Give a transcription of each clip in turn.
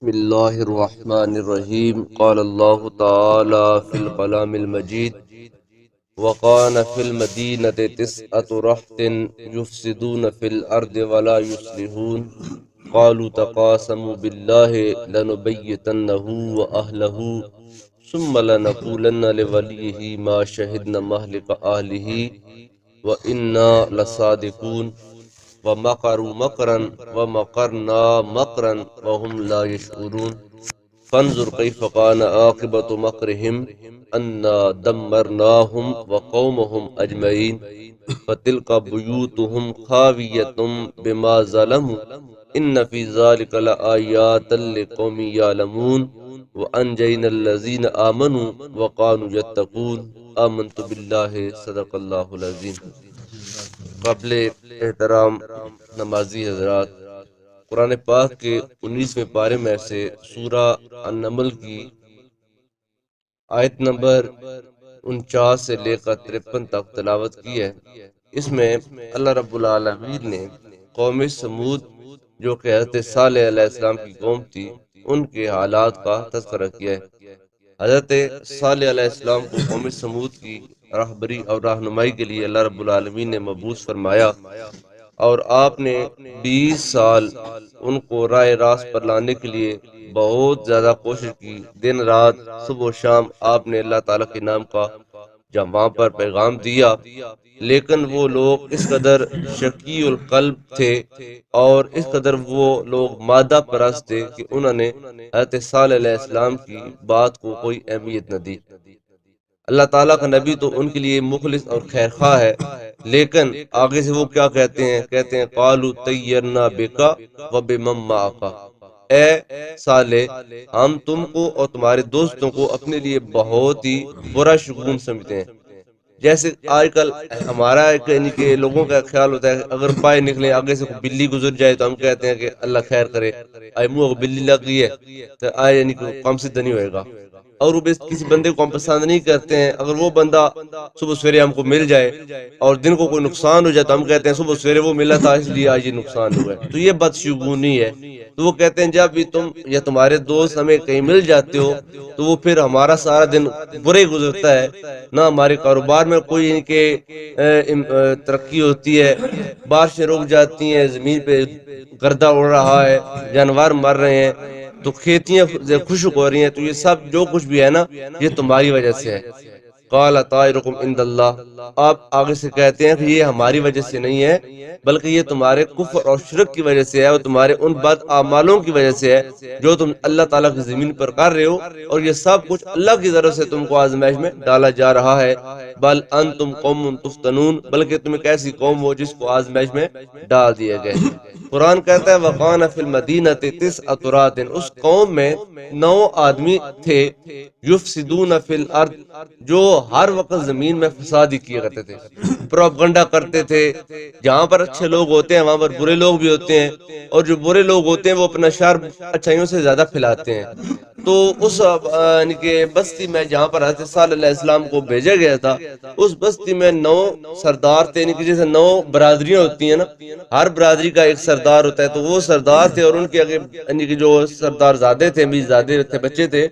بسم اللہ الرحمن الرحیم قال اللہ تعالی فی الکلام المجید وقان فی المدینة تسعة رہط یفسدون فی الارض ولا یصلحون قالوا تقاسموا باللہ لنبیتنہ واہلہ ثم لنقولن لولیہ ما شہدنا مہلک اہلہ وإنا لصادقون ومکروا مکرا ومکرنا مکرا وهم لا يشعرون فانظر كيف كان عاقبة مكرهم أنا دمرناهم وقومهم أجمعين فتلك بيوتهم خاوية بما ظلموا إن في ذلك لآيات لقوم يعلمون وأنجينا الذين آمنوا وكانوا يتقون آمنت بالله صدق الله العظيم۔ قبل احترام نمازی حضرات، قرآن پاک کے 19ویں پارے میں سے سورہ النمل کی آیت نمبر 49 سے لے کر 53 تک تلاوت کی ہے۔ اس میں اللہ رب العالمین نے قوم سمود جو کہ حضرت صالح علیہ السلام کی قوم تھی ان کے حالات کا تذکرہ کیا ہے۔ حضرت صالح علیہ السلام کو قوم سمود کی رہبری اور رہنمائی کے لیے اللہ رب العالمین نے مبعوث فرمایا اور آپ نے 20 سال ان کو راہ راست پر لانے کے لیے بہت زیادہ کوشش کی، دن رات صبح و شام آپ نے اللہ تعالیٰ کے نام کا جب وہاں پر پیغام دیا، لیکن وہ لوگ اس قدر شقی القلب تھے اور اس قدر وہ لوگ مادہ پرست تھے کہ انہوں نے حضرت صالح علیہ السلام کی بات کو کوئی اہمیت نہ دی۔ اللہ تعالیٰ کا نبی تو ان کے لیے مخلص اور خیرخواہ ہے، لیکن آگے سے وہ کیا کہتے ہیں قالوا طیرنا بکا وبمن معک، اے صالح ہم تم کو اور تمہارے دوستوں کو اپنے لیے بہت ہی برا شگون سمجھتے ہیں۔ جیسے آج کل ہمارا یعنی کہ لوگوں کا خیال ہوتا ہے کہ اگر پائے نکلے آگے سے بلی گزر جائے تو ہم کہتے ہیں کہ اللہ خیر کرے، آئے منہ کو بلی لگ گئی ہے تو آئے یعنی کہ کم سے نہیں ہوئے گا، اور وہ کسی بندے کو ہم پسند نہیں کرتے ہیں۔ اگر وہ بندہ صبح سویرے ہم کو مل جائے اور دن کو کوئی نقصان ہو جائے تو ہم کہتے ہیں صبح سویرے وہ ملا تھا اس لیے آج یہ نقصان ہوا ہے، تو یہ بدشگونی ہے۔ تو وہ کہتے ہیں جب بھی تم یا تمہارے دوست ہمیں کہیں مل جاتے ہو تو وہ پھر ہمارا سارا دن برے گزرتا ہے، نہ ہمارے کاروبار میں کوئی ان کے ترقی ہوتی ہے، بارشیں رک جاتی ہیں، زمین پہ گردہ اڑ رہا ہے، جانور مر رہے ہیں، تو کھیتیاں خشک ہو رہی ہیں، تو یہ سب جو کچھ بھی ہے نا یہ تمہاری وجہ سے ہے۔ قال طائرکم عند اللہ، آپ آگے سے کہتے ہیں کہ یہ ہماری وجہ سے نہیں ہے بلکہ یہ تمہارے کفر اور شرک کی وجہ سے ہے اور تمہارے ان بد اعمالوں کی وجہ سے ہے جو تم اللہ تعالیٰ کی زمین پر کر رہے ہو، اور یہ سب کچھ اللہ کی طرف سے تم کو آزمائش میں ڈالا جا رہا ہے۔ بل انتم قوم تفتنون، بلکہ تم ایک ایسی قوم ہو جس کو آزمائش میں ڈال دیے گئے۔ قرآن کہتا ہے وقان فی المدینۃ تسعۃ رہط، اس قوم میں 9 آدمی تھے، یفسدون فی الارض، جو ہر وقت زمین میں فساد ہی کیا کرتے تھے، پروپگنڈا کرتے تھے۔ جہاں پر اچھے لوگ ہوتے ہیں وہاں پر برے لوگ بھی ہوتے ہیں، اور جو برے لوگ ہوتے ہیں وہ اپنا شر اچھائیوں سے زیادہ پھیلاتے ہیں۔ تو اس یعنی کہ بستی میں جہاں پر حضرت صالح علیہ السلام کو بھیجا گیا تھا، اس بستی میں 9 سردار تھے، یعنی کہ جیسے 9 برادریاں ہوتی ہیں نا، ہر برادری کا ایک سردار ہوتا ہے، تو وہ سردار تھے اور ان کے آگے یعنی کہ جو سردار زادے تھے، امیر زادے تھے، بچے تھے،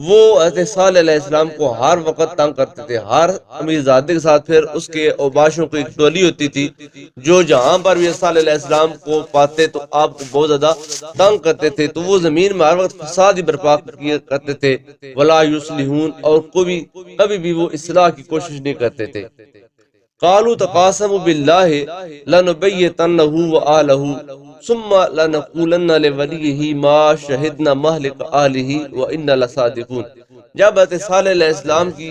وہ حضرت صالح علیہ السلام کو ہر وقت تنگ کرتے تھے۔ ہر امیر زادے کے ساتھ پھر اس کے اوباشوں کی ایک ٹولی ہوتی تھی جو جہاں پر بھی صالح علیہ السلام کو پاتے تو آپ کو بہت زیادہ تنگ کرتے تھے، تو وہ زمین میں ہر وقت فساد ہی برپا کیا کرتے تھے۔ ولا یصلحون، اور کبھی بھی وہ اصلاح کی کوشش نہیں کرتے تھے۔ قالوا تقاسموا باللہ لنبیتنہ وآلہ ثم لنقولن لولیہ ما شہدنا مہلک اہلہ وإنا لصادقون، جب حضرت صالح علیہ السلام کی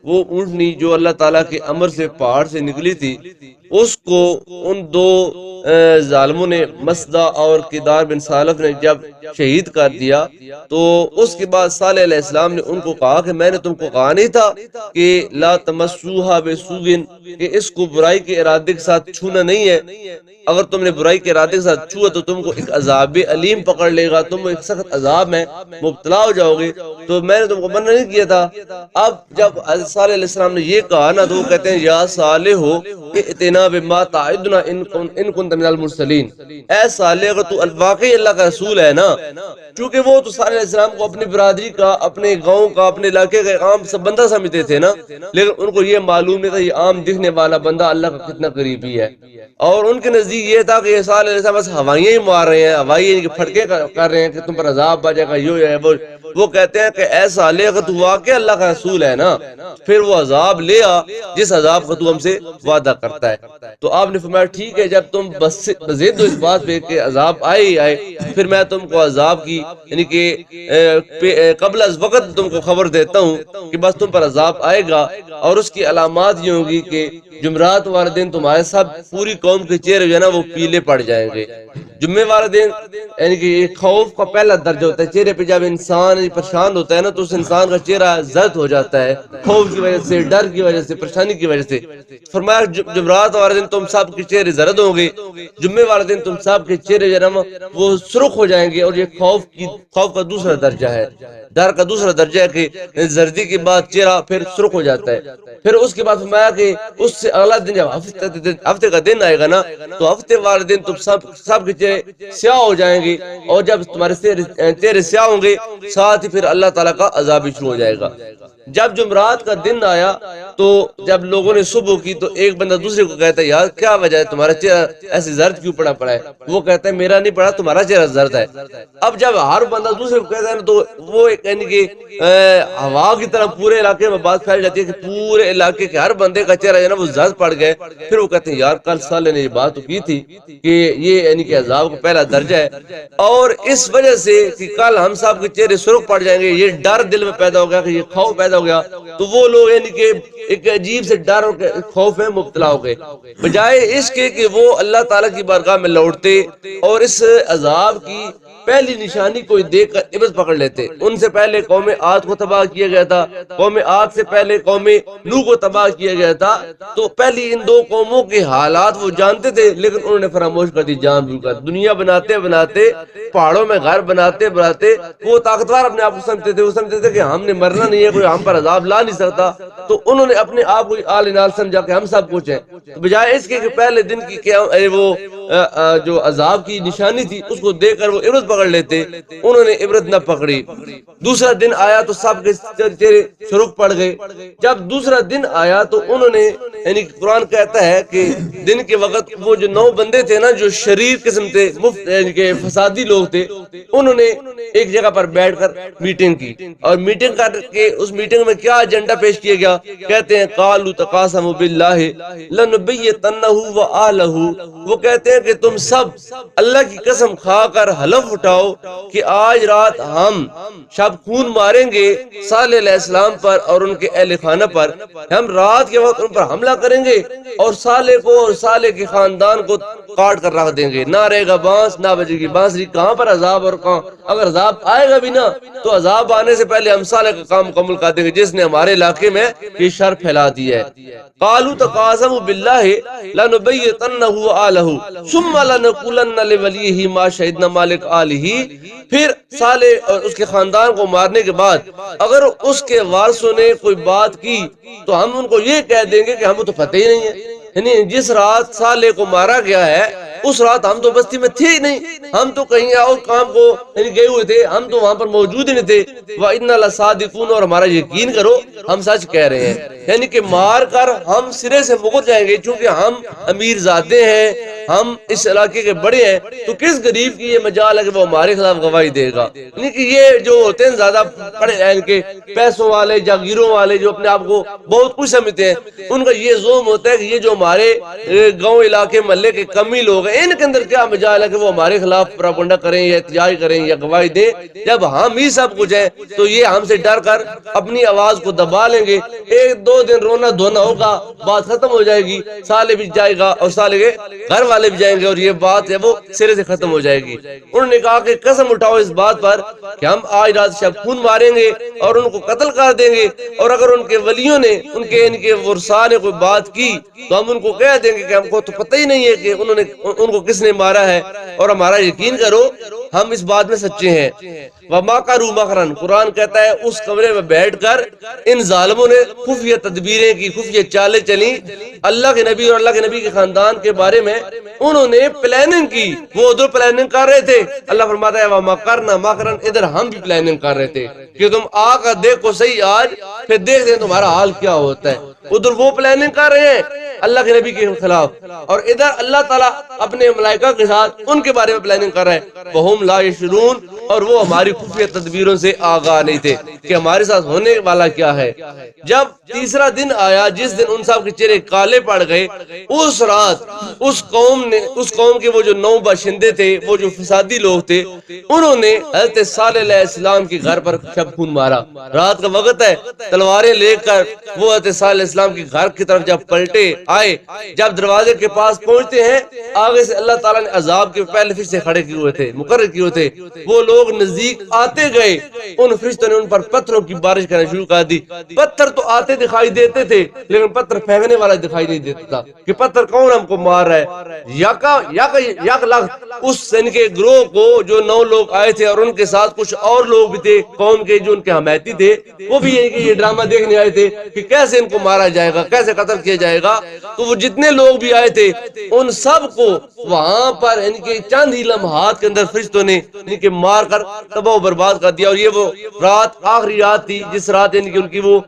وہ اونٹنی جو اللہ تعالیٰ کے امر سے پہاڑ سے نکلی تھی، اس کو ان 2 ظالموں نے مسدہ اور کدار بن سالف نے جب شہید کر دیا، تو اس کے بعد صالح علیہ السلام نے ان کو کہا کہ میں نے تم کو کہا نہیں تھا کہ لا تمسوها بسوء، کہ اس کو برائی کے ارادے کے ساتھ چھونا نہیں ہے، اگر تم نے برائی کے ارادے کے ساتھ چھوا تو تم کو ایک عذاب علیم پکڑ لے گا، تم ایک سخت عذاب میں مبتلا ہو جاؤ گے، تو میں نے تم کو منع نہیں کیا تھا۔ اب جب حضرت صالح علیہ السلام نے یہ کہا نا تو وہ کہتے ہیں یا صالح ہو ائتنا بما تعدنا ان کنت من المرسلین، اے صالح اگر تو واقعی اللہ کا رسول ہے نا، چونکہ وہ تو صالح علیہ السلام کو اپنی برادری کا، اپنے گاؤں کا، اپنے علاقے کا عام سب بندہ سمجھتے تھے نا، لیکن ان کو یہ معلوم نہیں تھا یہ عام دکھنے والا بندہ اللہ کا کتنا قریبی ہے، اور ان کے نزدیک یہ تھا کہ یہ صالح علیہ السلام بس ہوائیاں ہی مار رہے ہیں، ہوائیں پھٹکے کر رہے ہیں کہ تم پر عذاب آ جائے گا، یہ ہے وہ کہتے ہیں کہ اے صالح اگر تو واقعی اللہ کا رسول ہے نا، پھر وہ عذاب لے آ جس عذاب کا تو ہم سے وعدہ کرتا ہے۔ تو آپ نے فرمایا ٹھیک ہے، جب تم بزد اس بات پہ کہ عذاب آئے ہی آئے، پھر میں تم کو عذاب کی یعنی کہ قبل از وقت تم کو خبر دیتا ہوں کہ بس تم پر عذاب آئے گا، اور اس کی علامات یہ ہوں گی کہ جمعرات والے دن تمہارے سب پوری قوم کے چہرے جو ہے نا وہ پیلے پڑ جائیں گے۔ جمعے والے دن یعنی کہ خوف کا پہلا درجہ ہوتا ہے، چہرے پہ جب انسان پریشان ہوتا ہے نا تو اس انسان کا چہرہ زرد ہو جاتا ہے، خوف کی وجہ سے، ڈر کی وجہ سے، پریشانی کی وجہ سے۔ فرمایا جمعرات والے دن تم سب کے چہرے زرد ہوں گے، جمعے والے دن تم سب کے چہرے جو ہے نا وہ سرخ ہو جائیں گے، اور یہ خوف کا دوسرا درجہ ہے، ڈر کا دوسرا درجہ ہے کہ زردی کے بعد چہرہ پھر سرخ ہو جاتا ہے۔ پھر اس کے بعد فرمایا کہ اس سے اگلا دن جب ہفتے کا دن آئے گا نا تو ہفتے والے دن تم سب کے چہرے سیاہ ہو جائیں گے، اور جب تمہارے چہرے سیاہ ہوں گے ساتھ ہی پھر اللہ تعالیٰ کا عذاب بھی شروع ہو جائے گا۔ جب جمعرات کا دن آیا تو جب لوگوں نے صبح کی تو ایک بندہ دوسرے کو کہتا ہے یار کیا وجہ ہے تمہارا چہرہ ایسے زرد کیوں پڑا ہے؟ وہ کہتا ہے میرا نہیں پڑا، تمہارا چہرہ زرد ہے۔ اب جب ہر بندہ دوسرے کو کہتا ہے نا تو وہ یعنی کہ ہوا کی طرح پورے علاقے میں بات پھیل جاتی ہے کہ پورے علاقے کے ہر بندے کا چہرہ جو ہے نا وہ زرد پڑ گئے۔ پھر وہ کہتے ہیں یار کل صالح نے یہ بات تو کی تھی کہ یہ یعنی کہ عذاب کا پہلا درجہ ہے، اور اس وجہ سے کہ کل ہم سب کے چہرے سرخ پڑ جائیں گے، یہ ڈر دل میں پیدا ہو گیا کہ یہ خوف پیدا ہو گیا، تو وہ لوگ یعنی کہ ایک عجیب سے ڈر اور خوف میں مبتلا ہو گئے، بجائے اس کے کہ وہ اللہ تعالیٰ کی بارگاہ میں لوٹتے اور اس عذاب کی پہلی نشانی کو دیکھ کر عبرت پکڑ لیتے۔ ان سے پہلے قوم عاد کو تباہ کیا گیا تھا، قوم عاد سے پہلے قوم نوح کو تباہ کیا گیا تھا، تو پہلی ان دو قوموں کے حالات وہ جانتے تھے، لیکن انہوں نے فراموش کر دی جان بوجھ کر۔ دنیا بناتے بناتے، پہاڑوں میں گھر بناتے بناتے وہ طاقتور اپنے آپ کو سمجھتے تھے، وہ سمجھتے تھے کہ ہم نے مرنا نہیں ہے، کوئی ہم پر عذاب لا نہیں سکتا، تو انہوں نے اپنے آپ کو آل نال سمجھا کہ ہم سب کچھ ہیں، بجائے اس کے کہ پہلے دن کی وہ جو عذاب کی نشانی تھی اس کو دیکھ کر وہ عبرت پکڑ لیتے، انہوں نے عبرت نہ پکڑی۔ دوسرا دن آیا تو سب کے چہرے سرخ پڑ گئے۔ جب دوسرا دن آیا تو انہوں نے یعنی قرآن کہتا ہے کہ دن کے وقت وہ جو 9 بندے تھے نا جو شریر قسم تھے، یعنی کہ فسادی لوگ تھے، انہوں نے ایک جگہ پر بیٹھ کر میٹنگ کی، اور میٹنگ کر کے اس میٹنگ میں کیا ایجنڈا پیش کیا گیا؟ کہتے ہیں قالوا تقاسموا باللہ لنبیتنہ وآلہ، وہ کہتے ہیں کہ تم سب اللہ کی قسم کھا کر حلف اٹھاؤ کہ آج رات ہم شب خون ماریں گے صالح علیہ السلام پر اور ان کے اہل خانہ پر، ہم رات کے وقت ان پر حملہ کریں گے اور صالح کو اور صالح کے خاندان کو کاٹ کر رکھ دیں گے، نہ رہے گا بانس نہ بجے گی بانسری۔ کہاں پر عذاب، اور کہاں اگر عذاب آئے گا بھی نا تو عذاب آنے سے پہلے ہم صالح کا کام مکمل کر دیں گے جس نے ہمارے علاقے میں یہ شر پھیلا دی ہے۔ قالوا تقاسموا باللہ لنبیتنہ وآلہ ثم لنقولن لولیہ ما شہدنا مالک آلہ، پھر صالح اور اس کے خاندان کو مارنے کے بعد اگر اس کے وارثوں نے کوئی بات کی تو ہم ان کو یہ کہہ دیں گے کہ ہم تو پتہ ہی نہیں ہے، یعنی جس رات صالح کو مارا گیا ہے اس رات ہم تو بستی میں تھے ہی نہیں، ہم تو کہیں اور کام کو یعنی گئے ہوئے تھے، ہم تو وہاں پر موجود ہی نہیں تھے۔ وَإِنَّا لَصَادِقُونَ، اور ہمارا یقین کرو ہم سچ کہہ رہے ہیں، یعنی کہ مار کر ہم سرے سے مکر جائیں گے، چونکہ ہم امیر زادے ہیں، ہم اس علاقے کے بڑے ہیں، تو کس غریب کی یہ مجال ہے کہ وہ ہمارے خلاف گواہی دے گا؟ یعنی کہ یہ جو ہوتے ہیں زیادہ پڑے ان کے پیسوں والے جاگیروں والے جو اپنے آپ کو بہت کچھ سمجھتے ہیں، ان کا یہ زوم ہوتا ہے کہ یہ جو ہمارے گاؤں علاقے محلے کے کمی لوگ ہیں ان کے اندر کیا مجال ہے کہ وہ ہمارے خلاف پراپنڈا کریں یا احتجاج کریں یا گواہی دیں، جب ہم ہی سب کچھ ہیں تو یہ ہم سے ڈر کر اپنی آواز کو دبا لیں گے، 1-2 دن رونا دھونا ہوگا، بات ختم ہو جائے گی، صالح بھی جائے گا اور صالح کے گھر والے بھی جائیں گے اور یہ بات ہے وہ سرے سے ختم ہو جائے گی۔ انہوں نے کہا کہ قسم اٹھاؤ اس بات پر کہ ہم آج رات شب خون ماریں گے اور ان کو قتل کر دیں گے، اور اگر ان کے ولیوں نے ان کے ورثاء نے کوئی بات کی تو ہم ان کو کہہ دیں گے کہ ہم کو تو پتہ ہی نہیں ہے کہ ان کو کس نے مارا ہے، اور ہمارا یقین کرو ہم اس بات میں سچے ہیں۔ وَمَكَرُوا مَكْرًا، قرآن کہتا ہے اس کمرے میں بیٹھ کر ان ظالموں نے خفیہ تدبیریں کی، خفیہ چالیں چلی اللہ کے نبی اور اللہ کے نبی کے خاندان کے بارے میں، انہوں نے پلاننگ کی، وہ ادھر پلاننگ کر رہے تھے۔ اللہ فرماتا ہے وَمَكَرْنَا مَكْرًا، ادھر ہم بھی پلاننگ کر رہے تھے کہ تم آ کر دیکھو صحیح آج، پھر دیکھتے ہیں تمہارا حال کیا ہوتا ہے۔ ادھر وہ پلاننگ کر رہے ہیں اللہ کے نبی کے خلاف، اور ادھر اللہ تعالیٰ اپنے ملائکہ کے ساتھ ان کے بارے میں پلاننگ کر رہے ہیں۔ وَهُمْ لَا يَشْعُرُونَ، اور وہ ہماری خفیہ تدبیروں سے آگاہ نہیں تھے کہ ہمارے ساتھ ہونے والا کیا ہے۔ جب تیسرا دن آیا جس دن ان سب کے چہرے کالے پڑ گئے، اس رات اس قوم کے وہ جو 9 باشندے تھے، وہ جو فسادی لوگ تھے، انہوں نے حضرت صالح علیہ السلام کے گھر پر شب خون مارا۔ رات کا وقت ہے، تلواریں لے کر وہ حضرت صالح علیہ السلام کے گھر کی طرف جب پلٹے آئے، جب دروازے کے پاس پہنچتے ہیں، آگے سے اللہ تعالیٰ نے عذاب کے پہلے فرشتے کھڑے کیے ہوئے تھے، مقرر کیے ہوئے تھے۔ وہ لوگ نزدیک آتے گئے، ان فرشتوں نے ان پر پتھروں کی بارش کرنا شروع کر دی۔ پتھر تو آتے دکھائی دیتے تھے لیکن پتھر پھینکنے والا دکھائی نہیں دیتا تھا کہ پتھر کون ہم کو مار رہا ہے۔ یک لخت اس ان کے گروہ کو جو 9 لوگ آئے تھے، اور ان کے ساتھ کچھ اور لوگ بھی تھے قوم کے جو ان کے حمایتی تھے، وہ بھی یہ ڈرامہ دیکھنے آئے تھے کہ کیسے ان کو مارا جائے گا، کیسے قتل کیا جائے گا۔ تو وہ جتنے لوگ بھی آئے تھے ان سب کو وہاں پر ان کے چند ہی لمحات کے اندر فرشتوں نے ان کے مار کر تباہ و برباد کر دیا۔ اور یہ وہ رات آخری رات تھی جس رات ان کی وہ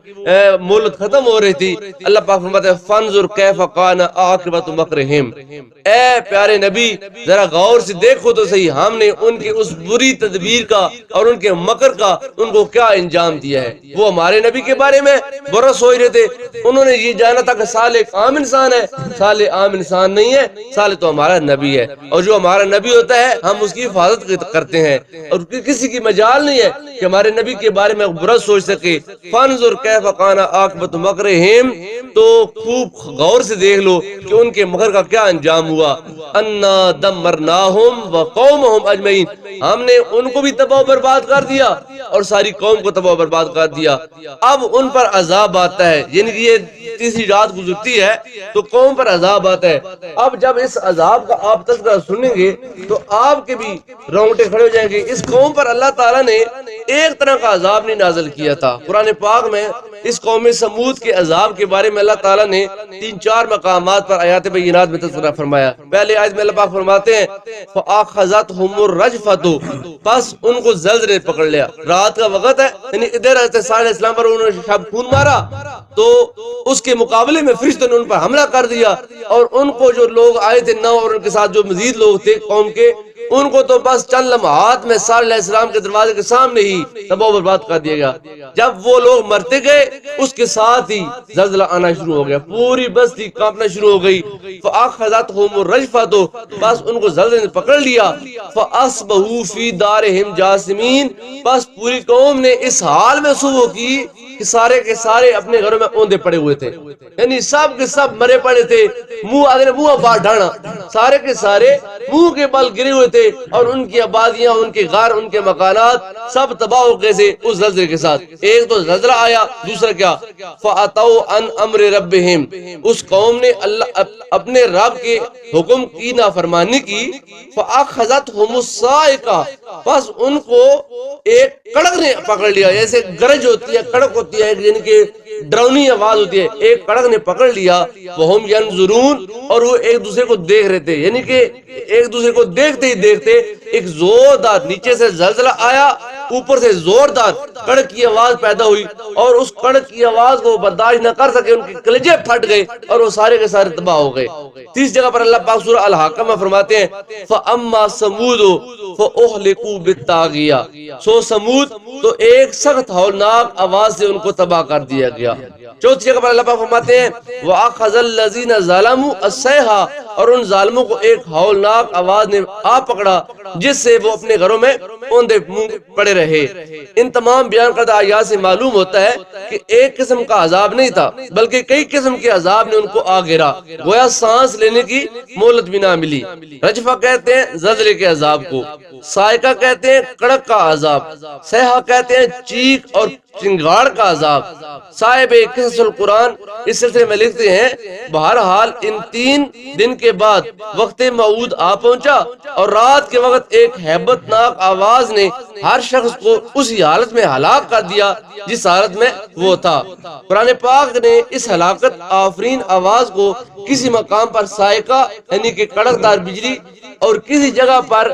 مہلت ختم ہو رہی تھی۔ اللہ پاک فرماتا ہے فانظر کیف کان عاقبۃ مکرہم، اے پیارے نبی ذرا غور سے دیکھو تو صحیح ہم نے ان کے اس بری تدبیر کا اور ان کے مکر کا ان کو کیا انجام دیا ہے۔ وہ ہمارے نبی کے بارے میں برا سوچ رہے تھے، انہوں نے یہ جانا تھا کہ صالح ایک عام انسان ہے، صالح عام انسان نہیں ہے، صالح تو ہمارا نبی ہے، اور جو ہمارا نبی ہوتا ہے ہم اس کی حفاظت کرتے ہیں، اور کسی کی مجال نہیں ہے کہ ہمارے نبی کے بارے میں برا سوچ سکے۔ فانظر کیف کان عاقبۃ مکرہم، تو خوب غور سے دیکھ لو کہ ان کے مکر کا کیا انجام ہوا۔ انا دمرناہم وقومہم اجمعین، ہم نے ان کو بھی تباہ و برباد کر دیا اور ساری قوم کو تباہ و برباد کر دیا۔ اب ان پر عذاب آتا ہے، یعنی کہ یہ تیسری رات گزرتی ہے تو قوم پر عذاب آتا ہے۔ اب جب اس عذاب کا آپ تذکرہ سنیں گے تو آپ کے بھی رونگٹے کھڑے ہو جائیں گے۔ اس قوم پر اللہ تعالیٰ نے ایک طرح کا عذاب نہیں نازل کیا تھا۔ قرآن پاک میں اس قوم سمود کے عذاب کے بارے میں اللہ تعالیٰ نے 3-4 مقامات پر آیات بینات میں تذکرہ فرمایا۔ پہلے آیت میں اللہ پاک فرماتے ہیں فَأَخَذَتْهُمُ الرَّجْفَةُ، بس ان کو زلزلے نے پکڑ لیا۔ رات کا وقت ہے، یعنی ادھر حضرت صالح علیہ السلام پر انہوں نے شب خون مارا، تو اس کے مقابلے میں فرشتوں نے ان پر حملہ کر دیا، اور ان کو جو لوگ آئے تھے 9 اور ان کے ساتھ جو مزید لوگ تھے قوم کے، ان کو تو بس چند لمحات میں صالح علیہ السلام کے دروازے کے سامنے ہی تباہ و برباد کر دیا گیا۔ جب وہ لوگ مرتے گئے اس کے ساتھ ہی زلزلہ آنا شروع ہو گیا، پوری بستی کانپنا شروع ہو گئی۔ فَأَخَذَتْهُمُ الرَّجْفَةُ، بس ان کو زلزلے نے پکڑ لیا۔ فَأَصْبَحُوا فِي دَارِهِمْ جَاثِمِينَ، بس پوری قوم نے اس حال میں صبح کی کہ سارے کے سارے اپنے گھروں میں اوندے پڑے ہوئے تھے، یعنی سب کے سب مرے پڑے تھے، منہ بار ڈھانا، سارے کے سارے منہ کے بل گرے ہوئے تھے، اور ان کی آبادیاں، ان کے گھر، ان کے مکانات سب تباہ ہو گئے تھے اس زلزلے کے ساتھ۔ ایک تو زلزلہ آیا، دوسرا کیا فَأَتَوْا عَنْ أَمْرِ رَبِّهِمْ، اس قوم نے اپنے رب کے حکم کی نافرمانی کی۔ فَأَخَذَتْهُمُ الصَّاعِقَةُ، بس ان کو ایک کڑک نے پکڑ لیا، جیسے گرج ہوتی ہے، کڑک ہوتی ہے، یعنی کہ ڈراؤنی آواز ہوتی ہے، ایک کڑک نے پکڑ لیا۔ وَهُمْ يَنْظُرُونَ، اور وہ ایک دوسرے کو دیکھ رہے تھے، یعنی کہ ایک دوسرے کو دیکھتے ہی دیکھتے ایک زوردار نیچے سے زلزلہ آیا، اوپر سے زوردار کڑک کی آواز پیدا ہوئی، اور اس کڑک کی آواز کو برداشت نہ کر سکے، ان کے کلیجے پھٹ گئے اور وہ سارے کے سارے تباہ ہو گئے۔ تیس جگہ پر اللہ پاک سورہ الحاقہ میں فرماتے ہیں فَأَمَّا ثَمُودُ فَأُهْلِكُوا بِالطَّاغِيَةِ، سو سمود تو ایک سخت ہولناک آواز سے ان کو تباہ کر دیا گیا۔ چوتھی جگہ پر اللہ پاک فرماتے ہیں وَأَخَذَ الَّذِينَ ظَلَمُوا الصَّيْحَةُ، اور ان ظالموں کو ایک ہولناک آواز نے آ پکڑا جس سے وہ اپنے گھروں میں اوندے منہ پڑے رہے۔ ان تمام بیان کردہ آیات سے معلوم ہوتا ہے کہ ایک قسم کا عذاب نہیں تھا بلکہ کئی قسم کے عذاب نے ان کو آ گھیرا، گویا سانس لینے کی مہلت بھی نہ ملی۔ رجفہ کہتے ہیں زلزلے کے عذاب کو، صاعقہ کہتے ہیں کڑک کا عذاب، صیحہ کہتے ہیں چیخ اور چنگاڑ کا عذاب، صاحب ایک قصص القرآن اس سلسلے میں لکھتے ہیں بہرحال ان 3 دن کے بعد وقت موعود آ پہنچا اور رات کے وقت ایک ہیبت ناک آواز نے ہر شخص کو اسی حالت میں ہلاک کر دیا جس حالت میں وہ تھا۔ قرآن پاک نے اس ہلاکت آفرین آواز کو کسی مقام پر صاعقہ یعنی کہ کڑکدار بجلی اور کسی جگہ پر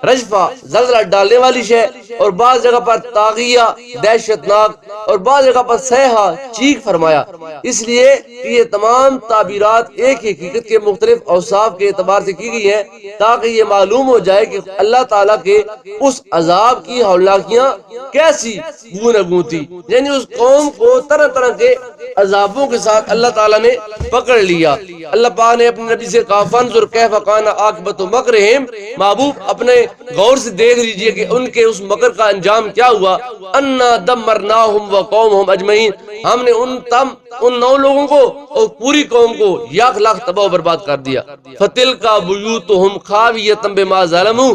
رجفہ زلزلہ ڈالنے والی شے اور بعض جگہ پر طاغیہ دہشت ناک اور بعض جگہ پر صیحہ چیخ فرمایا، اس لیے کہ یہ تمام تعبیرات ایک ہی حقیقت کے مختلف اوصاف کے اعتبار سے کی گئی ہیں تاکہ یہ معلوم ہو جائے کہ اللہ تعالیٰ کے اس عذاب کی ہولناکیاں کیسی گوناگوں تھی، یعنی اس قوم کو طرح طرح کے عذابوں کے ساتھ اللہ تعالیٰ نے پکڑ لیا۔ اللہ پاک نے اپنے نبی سے کہا فانظر کیف کان عاقبۃ مکرہم، محبوب اپنے غور سے دیکھ لیجئے کہ ان کے اس مکر کا انجام کیا ہوا۔ انا دمرناہم وقومہم اجمعین، ہم نے ان 9 لوگوں کو اور پوری قوم کو یک لاکھ تباہ و برباد کر دیا۔ فتلک بیوتہم خاویۃ بما ظلموا،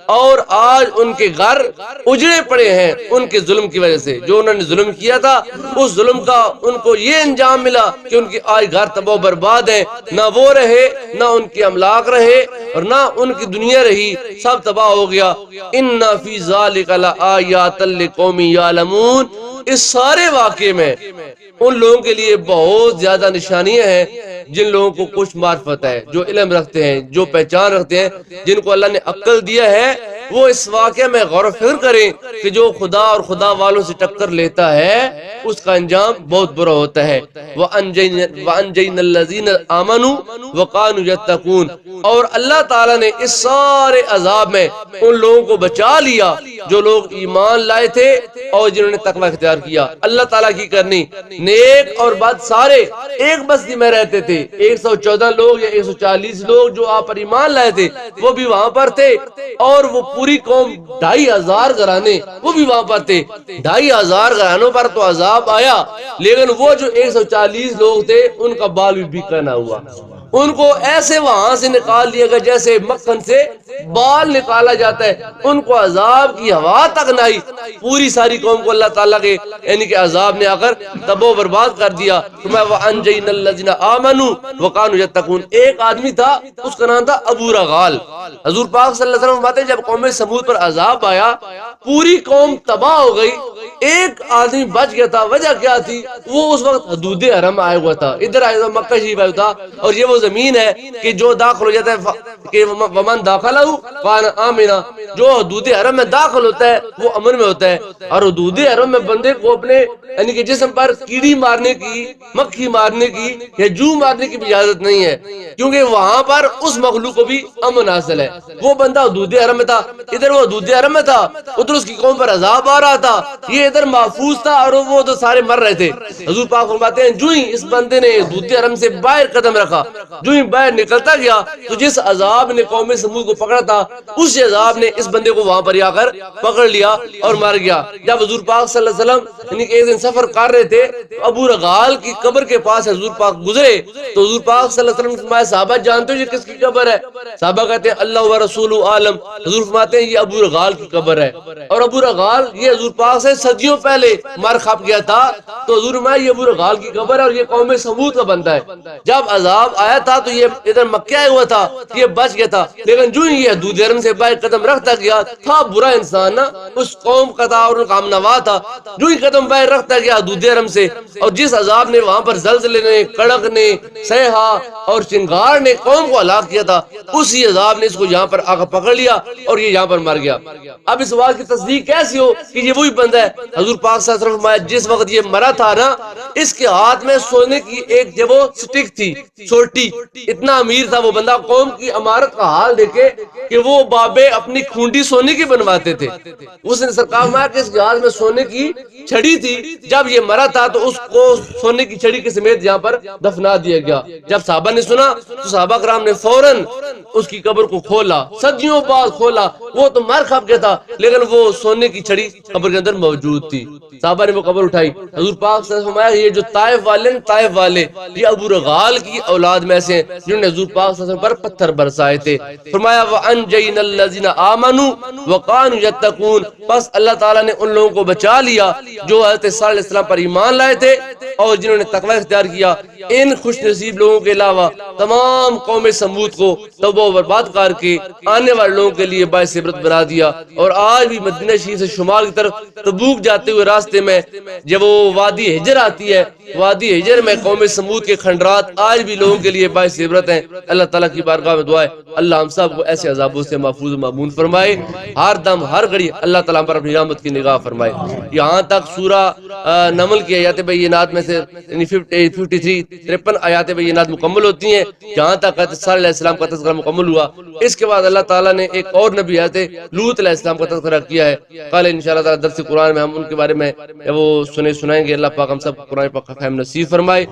اور آج ان کے گھر اجڑے پڑے ہیں ان کے ظلم کی وجہ سے، جو انہوں نے ظلم کیا تھا اس ظلم کا ان کو یہ انجام ملا کہ ان کے آج گھر تباہ و برباد ہیں، نہ وہ رہے نہ ان کے املاک رہے اور نہ ان کی دنیا رہی، سب تباہ ہو گیا۔ ان فی ذلک لآیات لقوم یعلمون، اس سارے واقعے میں ان لوگوں کے لیے بہت زیادہ نشانیاں ہیں جن لوگوں کو کچھ معرفت ہے، جو علم رکھتے ہیں، جو پہچان رکھتے ہیں، جن کو اللہ نے عقل دیا ہے، وہ اس واقعے میں غور و فکر کریں کہ جو خدا اور خدا والوں سے ٹکر لیتا ہے اس کا انجام بہت برا ہوتا ہے۔ وَأَنْجَيْنَا الَّذِينَ آمَنُوا وَكَانُوا يَتَّقُونَ، اور اللہ تعالیٰ نے اس سارے عذاب میں ان لوگوں کو بچا لیا جو لوگ ایمان لائے تھے اور جنہوں نے تقوی اختیار کیا۔ اللہ تعالیٰ کی کرنی، نیک اور بد سارے ایک بستی میں رہتے تھے، 114 لوگ یا 140 لوگ جو آپ پر ایمان لائے تھے وہ بھی وہاں پر تھے، اور وہ پوری قوم 2500 گھرانے وہ بھی وہاں پر تھے۔ 2500 گھرانوں پر تو عذاب آیا، لیکن وہ جو 140 لوگ تھے ان کا بال بھی بیکا نہ ہوا، ان کو ایسے وہاں سے نکال لیا گیا جیسے مکھن سے بال نکالا جاتا ہے، ان کو عذاب کی ہوا تک نہ آئی۔ پوری ساری قوم کو اللہ تعالیٰ کے یعنی کہ عذاب نے آ کر تباہ و برباد کر دیا۔ وَأَنْجَيْنَا الَّذِينَ آمَنُوا وَكَانُوا يَتَّقُونَ، ایک آدمی تھا اس کا نام تھا ابو رغال۔ حضور پاک صلی اللہ علیہ وسلم فرماتے ہیں جب قوم سمود پر عذاب آیا پوری قوم تباہ ہو گئی، ایک آدمی بچ گیا تھا۔ وجہ کیا تھی؟ وہ اس وقت حدود حرم آیا ہوا تھا، ادھر آیا ہوا مکہ شریف آیا تھا، اور یہ وہ زمین ہے کہ جو داخل ہو جاتا ہے کہ ومن داخلہ کان آمنا، جو حدود حرم میں داخل ہوتا ہے وہ امن میں ہوتا ہے۔ اور حدود حرم میں بندے کو اپنے یعنی کہ جسم پر کیڑی مارنے کی، مکھی مارنے کی یا جو مارنے کی اجازت نہیں ہے، کیونکہ وہاں پر اس مخلوق کو بھی امن حاصل ہے۔ وہ بندہ حدود حرم میں تھا، ادھر وہ حدود حرم میں تھا، ادھر اس کی قوم پر عذاب آ رہا تھا، یہ ادھر محفوظ تھا اور وہ تو سارے مر رہے تھے۔ حضور پاک فرماتے ہیں جو ہی اس بندے نے حدود حرم سے باہر قدم رکھا، جو ہی باہر نکلتا گیا تو جس عذاب نے قوم سمود کو پکڑا تھا اس عذاب نے اس بندے کو وہاں پر آ کر پکڑ لیا اور مر گیا۔ جب حضور پاک صلی اللہ علیہ وسلم یعنی کہ ایک دن سفر کر رہے تھے تو ابو رغال کی قبر کے پاس حضور پاک گزرے تو حضور پاک صلی اللہ علیہ وسلم فرمایا صحابہ جانتے ہو یہ کس کی قبر ہے؟ صحابہ کہتے ہیں اللہ و رسول عالم۔ حضور فرماتے ہیں یہ ابو رغال کی قبر ہے، اور ابو رغال یہ حضور پاک سے صدیوں پہلے مر کھپ گیا تھا، تو حضور فرمایا یہ ابو رغال کی قبر ہے اور یہ قوم سمود کا بندہ ہے۔ جب عذاب آیا تھا تو یہ ادھر مکہ آیا ہوا تھا، یہ بچ گیا تھا، لیکن جو ہی یہ حدود حرم سے باہر قدم رکھتا گیا تھا برا انسان نا، اس قوم کا تھا اور ان کا ہم نوا تھا، جو ہی قدم باہر رکھتا گیا حدود حرم سے، اور جس عذاب نے وہاں پر زلزلے نے، کڑک نے، صیحہ اور چنگار نے قوم کو ہلاک کیا تھا، اسی عذاب نے اس کو یہاں پر آ کر پکڑ لیا اور یہ یہاں پر مر گیا۔ اب اس بات کی تصدیق کیسی ہو کہ یہ وہی بندہ ہے؟ حضور پاک صلی اللہ علیہ وسلم فرمایا جس وقت یہ مرا تھا نا اس کے ہاتھ میں سونے کی ایک جب وہ سٹک تھی چھوٹی، اتنا امیر تھا وہ بندہ، قوم کی عمارت کا حال دیکھے کہ وہ بابے اپنی کھونڈی سونے کی بنواتے تھے، اس نے سرکار فرمایا کہ اس کے ہاتھ میں سونے کی چھڑی تھی، جب یہ مرا تھا تو اس کو سونے کی چھڑی کے سمیت یہاں پر دفنا دیا گیا۔ جب صحابہ نے سنا تو صحابہ کرام نے فوراً اس کی قبر کو کھولا، صدیوں بعد کھولا، وہ تو مر کھپ گیا تھا لیکن وہ سونے کی چھڑی قبر کے اندر موجود تھی۔ صحابہ نے وہ قبر اٹھائی، حضور پاک صلی اللہ علیہ وسلم فرمایا یہ جو طائف والے طائف والے یہ ابو رغال کی اولاد میں سے ہیں جنہوں نے حضور پاک صلی اللہ علیہ وسلم پر پتھر برسائے تھے. فرمایا وَأَنْجَيْنَا الَّذِينَ آمَنُوا وَكَانُوا يَتَّقُونَ، بس اللہ تعالیٰ نے ان لوگوں کو بچا لیا جو حضرت صالح علیہ السلام پر ایمان لائے تھے اور جنہوں نے تقوی اختیار کیا. ان خوش نصیب لوگوں کے علاوہ تمام قوم سمود کو توبہ و برباد کر کے آنے والے لوگوں کے لیے باعث عبرت بنا دیا. اور آج بھی مدینہ شریف سے شمال کی طرف تبوک جاتے ہوئے راستے میں جب وہ وادی ہجر آتی ہے، وادی ہجر میں قوم سمود کے کھنڈرات آج بھی لوگوں کے لیے باعث عبرت ہیں. اللہ تعالیٰ کی بارگاہ میں دعا ہے اللہ ہم سب کو ایسے عذابوں سے محفوظ و مامون فرمائے. ہر دم ہر گھڑی اللہ تعالیٰ پر اپنی رحمت کی نگاہ فرمائے. یہاں تک سورہ نمل کی آیات بینات میں سے 53 آیات بینات مکمل ہوتی ہیں. جہاں تک حضرت صالح علیہ السلام کا تذکرہ مکمل ہوا، اس کے بعد اللہ تعالیٰ نے ایک اور نبی حضرت لوط علیہ السلام کا تذکرہ کیا ہے. کل انشاءاللہ تعالیٰ درس قرآن میں ہم ان کے بارے میں وہ سنائیں گے. اللہ پاک ہم سب کو قرآن پاک کا فہم نصیب فرمائے.